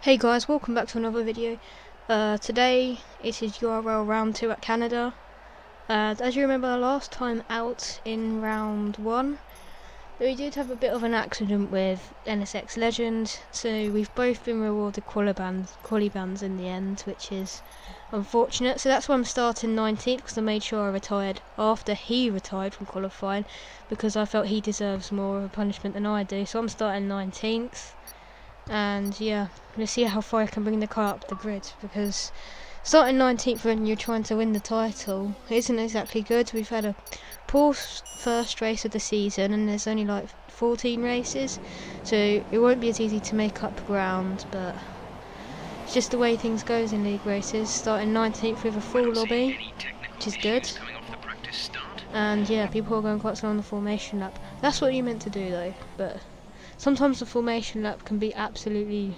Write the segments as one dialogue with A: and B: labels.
A: Hey guys, welcome back to another video. Today it is URL round 2 at Canada. As you remember last time out in round 1, we did have a bit of an accident with NSX Legend, so we've both been rewarded quali bands in the end, which is unfortunate. So that's why I'm starting 19th, because I made sure I retired after he retired from qualifying, because I felt he deserves more of a punishment than I do. So I'm starting 19th. And yeah, let's see how far I can bring the car up the grid, because starting 19th when you're trying to win the title isn't exactly good. We've had a poor first race of the season and there's only like 14 races, so it won't be as easy to make up ground, but it's just the way things goes in league races. Starting 19th with a full lobby, which is good. And yeah, people are going quite slow on the formation lap. That's what you meant to do though, but sometimes the formation lap can be absolutely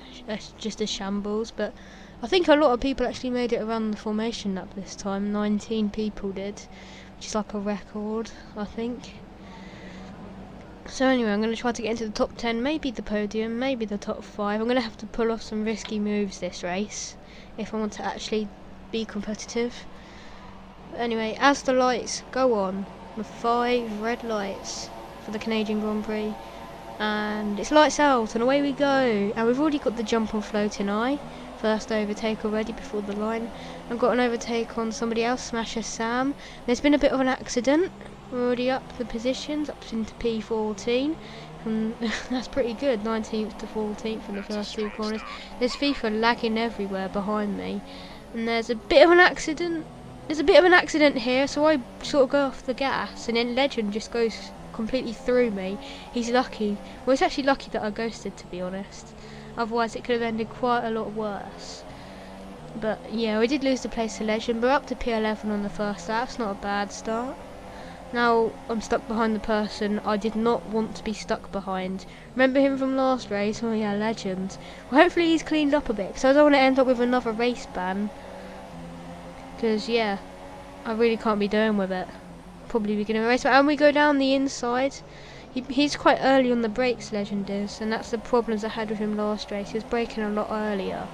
A: just a shambles, but I think a lot of people actually made it around the formation lap this time. 19 people did, which is like a record, I think. So anyway, I'm going to try to get into the top 10, maybe the podium, maybe the top 5. I'm going to have to pull off some risky moves this race if I want to actually be competitive. But anyway, as the lights go on, with 5 red lights for the Canadian Grand Prix, and it's lights out and away we go. And we've already got the jump on Floating Eye, first overtake already before the line. I've got an overtake on somebody else, Smasher Sam. There's been a bit of an accident. We're already up the positions, up into P14, and that's pretty good, 19th to 14th in the first 2 corners. There's FIFA lagging everywhere behind me, and there's a bit of an accident. There's a bit of an accident here, so I sort of go off the gas, and then Legend just goes completely through me. He's lucky. Well, it's actually lucky that I ghosted, to be honest. Otherwise it could have ended quite a lot worse. But yeah, we did lose the place to Legend. We're up to P11 on the first lap. It's not a bad start. Now I'm stuck behind the person I did not want to be stuck behind. Remember him from last race? Oh yeah, Legend. Well, hopefully he's cleaned up a bit, because I don't want to end up with another race ban. Because yeah, I really can't be doing with it. Probably beginning of the race, and we go down the inside. He's quite early on the brakes, Legend is, and that's the problems I had with him last race. He was braking a lot earlier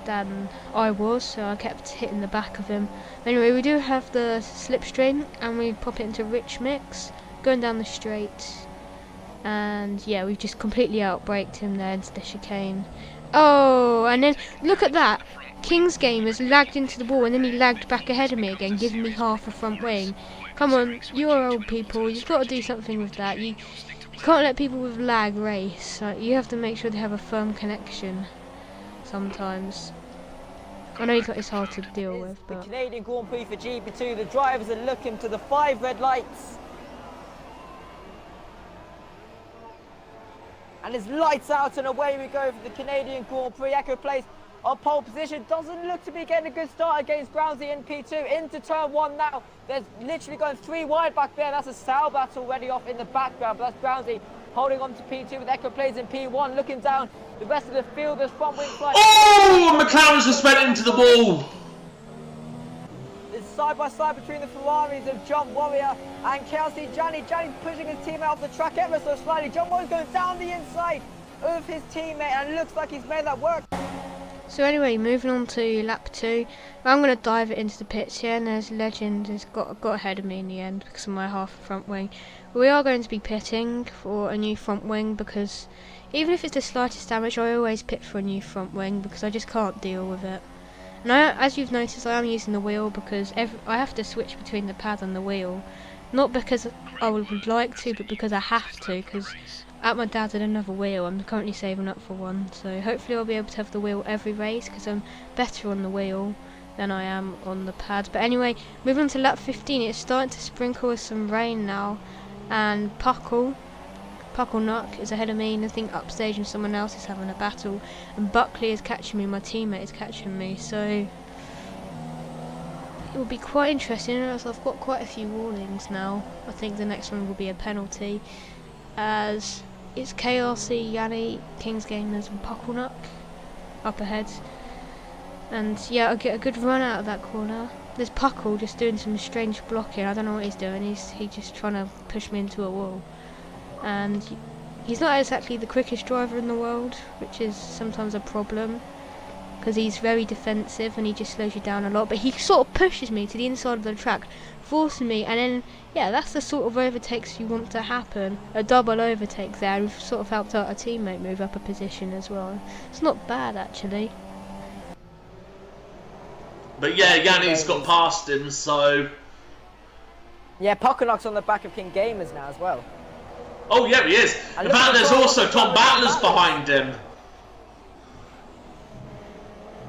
A: than I was, so I kept hitting the back of him. Anyway, we do have the slipstream, and we pop it into rich mix, going down the straight, and yeah, we've just completely outbraked him there into the chicane. Oh, and then look at that. King's game has lagged into the ball, and then he lagged back ahead of me again, giving me half a front wing. Come on, you're old people, you've got to do something with that. You can't let people with lag race. You have to make sure they have a firm connection sometimes. I know it's hard to deal with, but...
B: The Canadian Grand Prix for GP2, the drivers are looking to the 5 red lights. And it's lights out and away we go for the Canadian Grand Prix. Echo Place on pole position, doesn't look to be getting a good start against Brownsy in P2. Into turn 1 now. There's literally going 3 wide back there. That's a Sal battle already off in the background, but that's Brownsy holding on to P2 with Echo Plays in P1, looking down the rest of the field. There's front wing flight.
C: Oh! McLaren's just went into the ball.
B: It's side by side between the Ferraris of John Warrior and Kelsey. Johnny pushing his teammate off the track ever so slightly. John Warrior's going down the inside of his teammate, and looks like he's made that work.
A: So anyway, moving on to lap 2. I'm going to dive it into the pits here, and there's Legend has got ahead of me in the end because of my half front wing. We are going to be pitting for a new front wing, because even if it's the slightest damage, I always pit for a new front wing because I just can't deal with it. And as you've noticed, I am using the wheel because I have to switch between the pad and the wheel. Not because I would like to, but because I have to, because at my dad's had another wheel. I'm currently saving up for one, so hopefully I'll be able to have the wheel every race, because I'm better on the wheel than I am on the pad. But anyway, moving on to lap 15, it's starting to sprinkle with some rain now, and Puckle Nuck is ahead of me, and I think upstage and someone else is having a battle, and Buckley is catching me, my teammate is catching me, so it will be quite interesting. As I've got quite a few warnings now. I think the next one will be a penalty, as it's KRC, Yanni, King's Gamers and Pucklenuck up ahead. And yeah, I'll get a good run out of that corner. There's Puckle just doing some strange blocking. I don't know what he's doing. He's just trying to push me into a wall. And he's not exactly the quickest driver in the world, which is sometimes a problem, because he's very defensive and he just slows you down a lot, but he sort of pushes me to the inside of the track, forcing me, and then, yeah, that's the sort of overtakes you want to happen. A double overtake there. We've sort of helped out a teammate move up a position as well. It's not bad, actually.
C: But yeah, Yanni's got past him, so...
B: Yeah, Pockenock's on the back of King Gamers now as well.
C: Oh yeah, he is. In fact, there's also Tom Battlers behind him.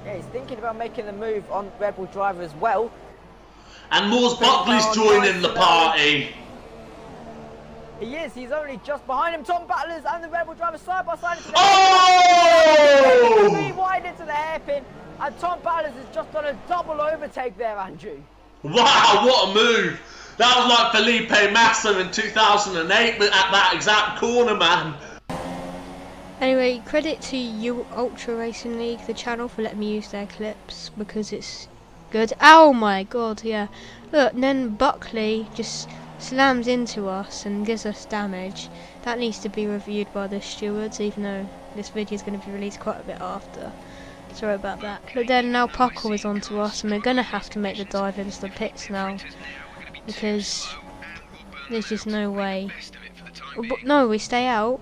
B: Yeah, he's thinking about making the move on Red Bull Driver as well.
C: And Moores Buckley's joining the party.
B: He is. He's only just behind him. Tom Battlers and the Red Bull Driver side by side into the
C: Oh!
B: 3 wide into the hairpin. And Tom Battlers has just done a double overtake there, Andrew.
C: Wow, what a move. That was like Felipe Massa in 2008 at that exact corner, man.
A: Anyway, credit to U Ultra Racing League, the channel, for letting me use their clips, because it's good. Oh my god, yeah. Look, and then Buckley just slams into us and gives us damage. That needs to be reviewed by the stewards, even though this video is going to be released quite a bit after. Sorry about that. But then now Puckle is onto us, and we're going to have to make the dive into the pits now, because there's just no way. No, we stay out.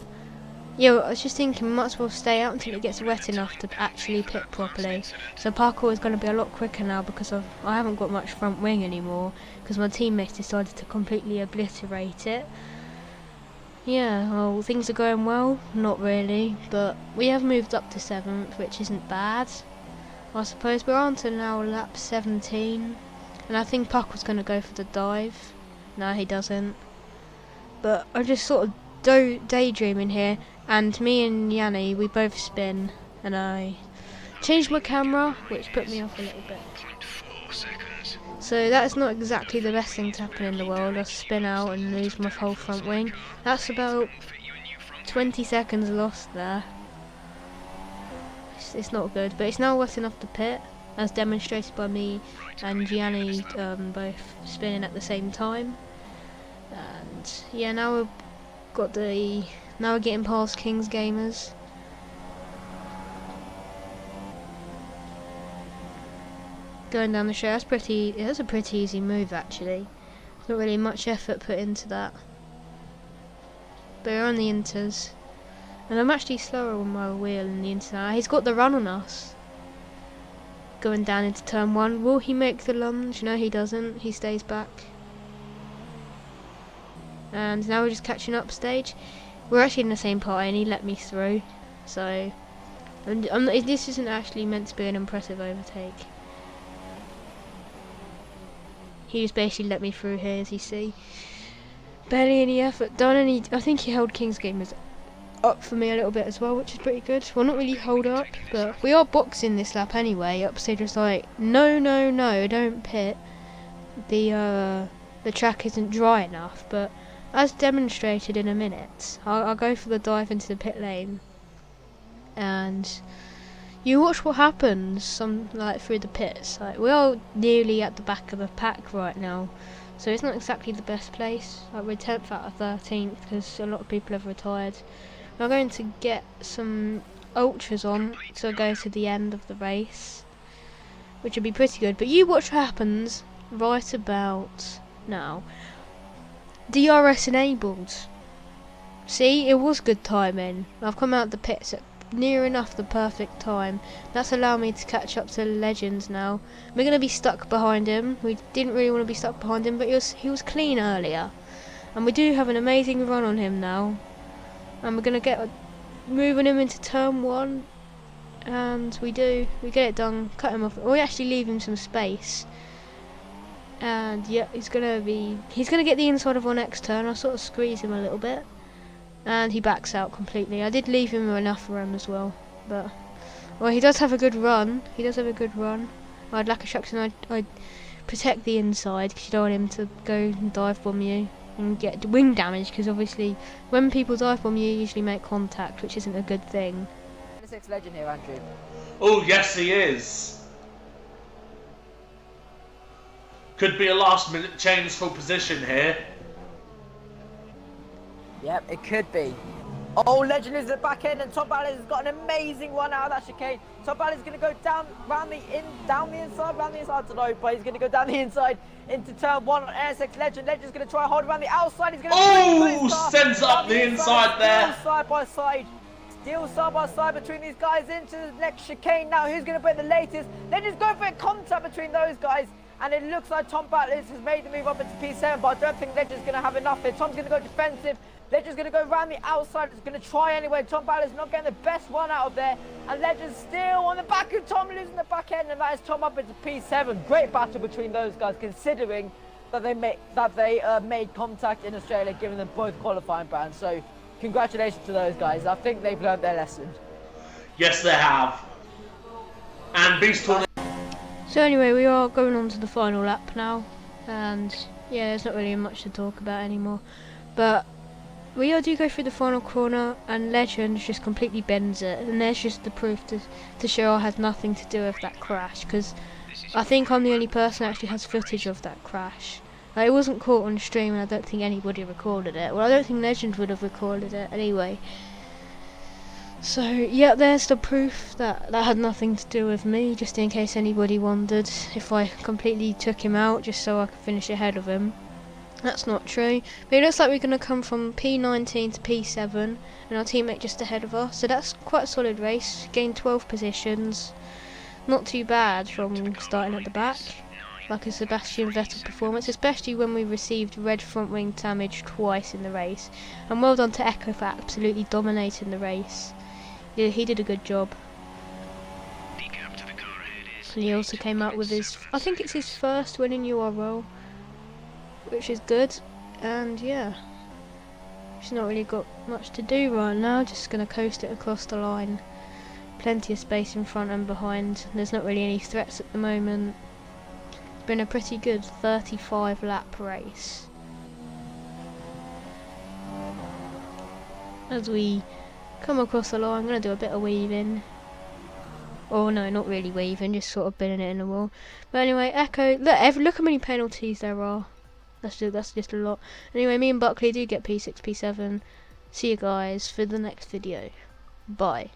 A: Yeah, I was just thinking we might as well stay out until it gets wet enough to actually pit properly. So parkour is going to be a lot quicker now, because I haven't got much front wing anymore, because my teammates decided to completely obliterate it. Yeah, well, things are going well, not really, but we have moved up to 7th, which isn't bad. I suppose we're on to now lap 17, and I think Puckle's going to go for the dive. No, he doesn't. But I just sort of daydreaming here, and me and Yanni, we both spin, and I changed my camera, which put me off a little bit. So that's not exactly the best thing to happen in the world. I spin out and lose my whole front wing. That's about 20 seconds lost there. It's not good, but it's now wet enough to pit, as demonstrated by me and Gianni both spinning at the same time. And yeah, now we're getting past King's Gamers. Going down the straight, that's a pretty easy move actually. There's not really much effort put into that. But we're on the inters. And I'm actually slower on my wheel in the inter now. He's got the run on us. Going down into turn 1. Will he make the lunge? No, he doesn't. He stays back. And now we're just catching up stage. We're actually in the same party and he let me through. So this isn't actually meant to be an impressive overtake. He just basically let me through here, as you see. Barely any effort done, and I think he held King's Gamers up for me a little bit as well, which is pretty good. Well, not really hold up, but we are boxing this lap anyway. Upstage was like, no, don't pit. The track isn't dry enough, but as demonstrated in a minute, I'll go for the dive into the pit lane, and you watch what happens through the pits. Like, we are nearly at the back of the pack right now, so it's not exactly the best place. Like, we're 10th out of 13th because a lot of people have retired. We're going to get some ultras on to go to the end of the race, which would be pretty good. But you watch what happens right about now. DRS enabled. See, it was good timing. I've come out the pits at near enough the perfect time. That's allowed me to catch up to Legends now. We're going to be stuck behind him. We didn't really want to be stuck behind him, but he was clean earlier. And we do have an amazing run on him now. And we're going to get moving him into turn 1. And we get it done, cut him off. We actually leave him some space. And yeah, he's going to get the inside of our next turn. I'll sort of squeeze him a little bit. And he backs out completely. I did leave him enough room as well, but well, he does have a good run. I'd like a Shuckson. I'd protect the inside because you don't want him to go and dive bomb you and get wing damage. Because obviously, when people dive bomb you usually make contact, which isn't a good thing.
B: 6 legend here, Andrew.
C: Oh yes, he is. Could be a last-minute change for position here.
B: Yep, it could be. Oh, Legend is at the back end, and Top Balance has got an amazing one out of that chicane. Top Balance is going to go down the inside. I don't know, but he's going to go down the inside into turn 1 on NSX Legend. Legend's going to try and hold around the outside. He's going to
C: sends up the inside there.
B: Side by side. Still side by side between these guys into the next chicane now. Who's going to put the latest? Legend's going for a contact between those guys. And it looks like Tom Battlers has made the move up into P7, but I don't think Legend's going to have enough here. Tom's going to go defensive. Legend's going to go around the outside. He's going to try anyway. Tom Battlers not getting the best one out of there. And Legend's still on the back of Tom, losing the back end. And that is Tom up into P7. Great battle between those guys, considering that they made contact in Australia, giving them both qualifying brands. So congratulations to those guys. I think they've learned their lesson.
C: Yes, they have. And Beast Tournament.
A: So anyway, we are going on to the final lap now, and yeah, there's not really much to talk about anymore, but we do go through the final corner, and Legend just completely bends it, and there's just the proof to show I had nothing to do with that crash, because I think I'm the only person that actually has footage of that crash. Like, it wasn't caught on stream, and I don't think anybody recorded it. Well, I don't think Legend would have recorded it anyway. So, yeah, there's the proof that had nothing to do with me, just in case anybody wondered if I completely took him out just so I could finish ahead of him. That's not true. But it looks like we're going to come from P19 to P7, and our teammate just ahead of us. So that's quite a solid race. Gained 12 positions. Not too bad from starting at the back. Like a Sebastian Vettel performance, especially when we received red front wing damage twice in the race. And well done to Echo for absolutely dominating the race. Yeah, he did a good job. And he also came out with his, I think it's his first win in URL, which is good. And yeah, he's not really got much to do right now, just going to coast it across the line. Plenty of space in front and behind. There's not really any threats at the moment. It's been a pretty good 35 lap race. As we come across the line, I'm going to do a bit of weaving. Oh no, not really weaving, just sort of binning it in the wall. But anyway, Echo, look how many penalties there are. That's just a lot. Anyway, me and Buckley do get P6, P7. See you guys for the next video. Bye.